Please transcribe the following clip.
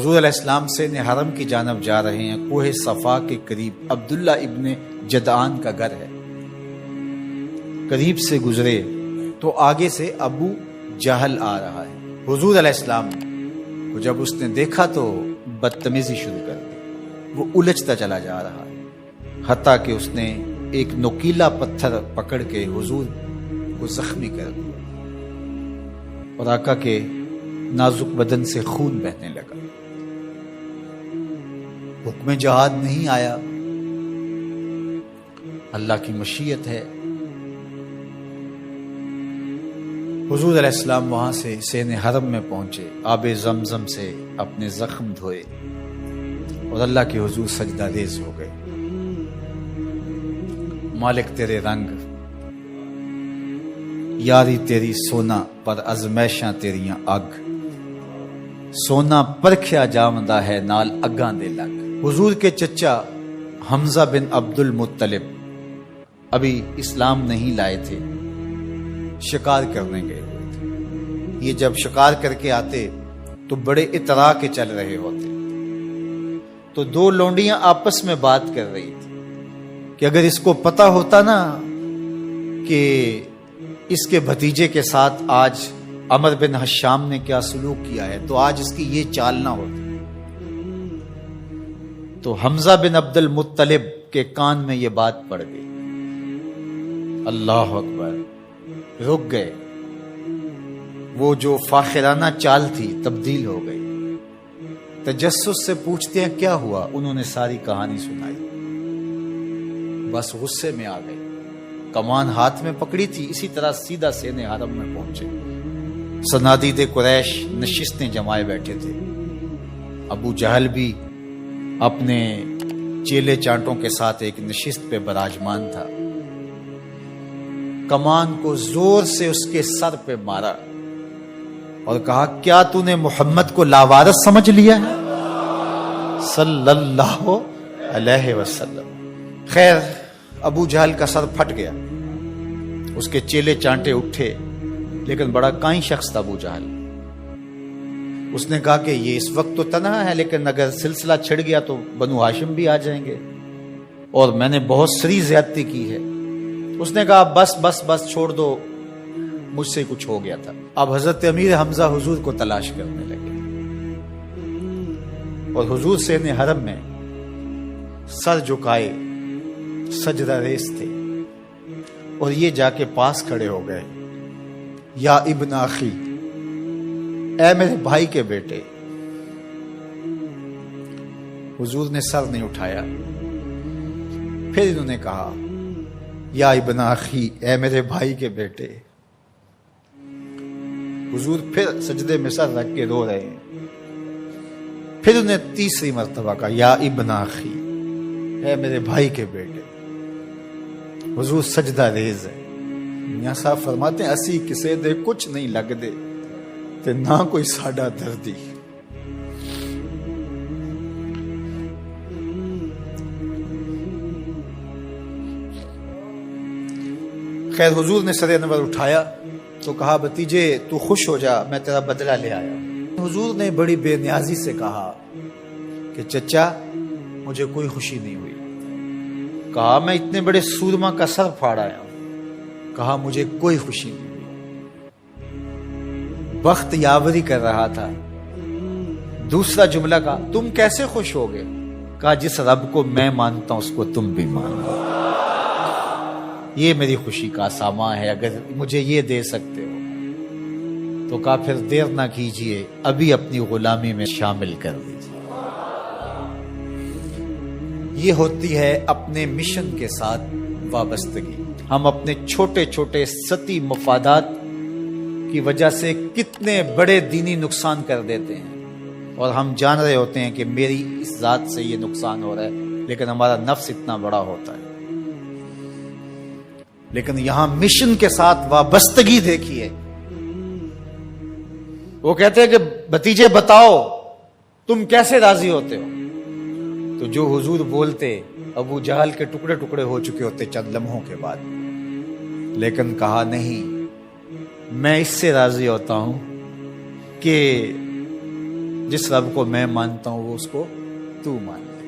حضور علیہ السلام سے حرم کی جانب جا رہے ہیں. کوہ صفا کے قریب عبداللہ ابن جدعان کا گھر ہے. قریب سے گزرے تو آگے سے ابو جہل آ رہا ہے. حضور علیہ السلام کو جب اس نے دیکھا تو بدتمیزی شروع کر دی. وہ الجھتا چلا جا رہا ہے حتیٰ کہ اس نے ایک نوکیلا پتھر پکڑ کے حضور کو زخمی کر دیا اور آقا کے نازک بدن سے خون بہنے لگا. حکم جہاد نہیں آیا، اللہ کی مشیت ہے. حضور علیہ السلام وہاں سے سین حرم میں پہنچے، آب زمزم سے اپنے زخم دھوئے اور اللہ کے حضور سجدہ ریز ہو گئے. مالک تیرے رنگ، یاری تیری سونا پر ازمیشاں تیریاں اگ، سونا پرکھیا جامدہ ہے نال اگاں دے لگ. حضور کے چچا حمزہ بن عبد المطلب ابھی اسلام نہیں لائے تھے، شکار کرنے گئے ہوئے تھے. یہ جب شکار کر کے آتے تو بڑے اطراء کے چل رہے ہوتے. تو دو لونڈیاں آپس میں بات کر رہی تھی کہ اگر اس کو پتا ہوتا نا کہ اس کے بھتیجے کے ساتھ آج عمر بن حشام نے کیا سلوک کیا ہے تو آج اس کی یہ چال نہ ہوتی. تو حمزہ بن عبد المطلب کے کان میں یہ بات پڑ گئی. اللہ اکبر، رک گئے. وہ جو فاخرانہ چال تھی تبدیل ہو گئی. تجسس سے پوچھتے ہیں کیا ہوا، انہوں نے ساری کہانی سنائی. بس غصے میں آ گئے، کمان ہاتھ میں پکڑی تھی، اسی طرح سیدھا سین حرم میں پہنچے. صنادید قریش نشستیں جمائے بیٹھے تھے. ابو جہل بھی اپنے چیلے چانٹوں کے ساتھ ایک نشست پہ براجمان تھا. کمان کو زور سے اس کے سر پہ مارا اور کہا کیا تو نے محمد کو لاوارث سمجھ لیا ہے صلی اللہ علیہ وسلم. خیر ابو جہل کا سر پھٹ گیا، اس کے چیلے چانٹے اٹھے، لیکن بڑا کائیں شخص تھا ابو جہل. اس نے کہا کہ یہ اس وقت تو تنہا ہے، لیکن اگر سلسلہ چھڑ گیا تو بنو ہاشم بھی آ جائیں گے اور میں نے بہت سری زیادتی کی ہے. اس نے کہا بس بس بس چھوڑ دو، مجھ سے کچھ ہو گیا تھا. اب حضرت امیر حمزہ حضور کو تلاش کرنے لگے اور حضور سین حرم میں سر جھکائے سجدہ ریز تھے اور یہ جا کے پاس کھڑے ہو گئے. یا ابن اخی، اے میرے بھائی کے بیٹے. حضور نے سر نہیں اٹھایا. پھر انہوں نے کہا یا ابن اخی، اے میرے بھائی کے بیٹے. حضور پھر سجدے میں سر رکھ کے رو رہے ہیں. پھر انہیں تیسری مرتبہ کہا یا ابن اخی، اے میرے بھائی کے بیٹے. حضور سجدہ ریز ہے. میاں صاحب فرماتے ہیں اسی کسے دے کچھ نہیں لگ دے تے نہ کوئی ساڈا دردی. خیر حضور نے سر انور اٹھایا تو کہا بھتیجے تو خوش ہو جا، میں تیرا بدلہ لے آیا. حضور نے بڑی بے نیازی سے کہا کہ چچا مجھے کوئی خوشی نہیں ہوئی. کہا میں اتنے بڑے سورما کا سر پھاڑ آیا ہوں. کہا مجھے کوئی خوشی نہیں ہوئی. بخت یاوری کر رہا تھا. دوسرا جملہ کہا تم کیسے خوش ہو گئے؟ کہا جس رب کو میں مانتا ہوں اس کو تم بھی مانو. یہ میری خوشی کا سامان ہے، اگر مجھے یہ دے سکتے ہو تو کہا پھر دیر نہ کیجئے، ابھی اپنی غلامی میں شامل کر دیجئے. یہ ہوتی ہے اپنے مشن کے ساتھ وابستگی. ہم اپنے چھوٹے چھوٹے سطحی مفادات کی وجہ سے کتنے بڑے دینی نقصان کر دیتے ہیں اور ہم جان رہے ہوتے ہیں کہ میری اس ذات سے یہ نقصان ہو رہا ہے، لیکن ہمارا نفس اتنا بڑا ہوتا ہے. لیکن یہاں مشن کے ساتھ وابستگی دیکھیے. وہ کہتے ہیں کہ بھتیجے بتاؤ تم کیسے راضی ہوتے ہو؟ تو جو حضور بولتے ابو جہل کے ٹکڑے ٹکڑے ہو چکے ہوتے چند لمحوں کے بعد. لیکن کہا نہیں، میں اس سے راضی ہوتا ہوں کہ جس رب کو میں مانتا ہوں وہ اس کو تو مان لے۔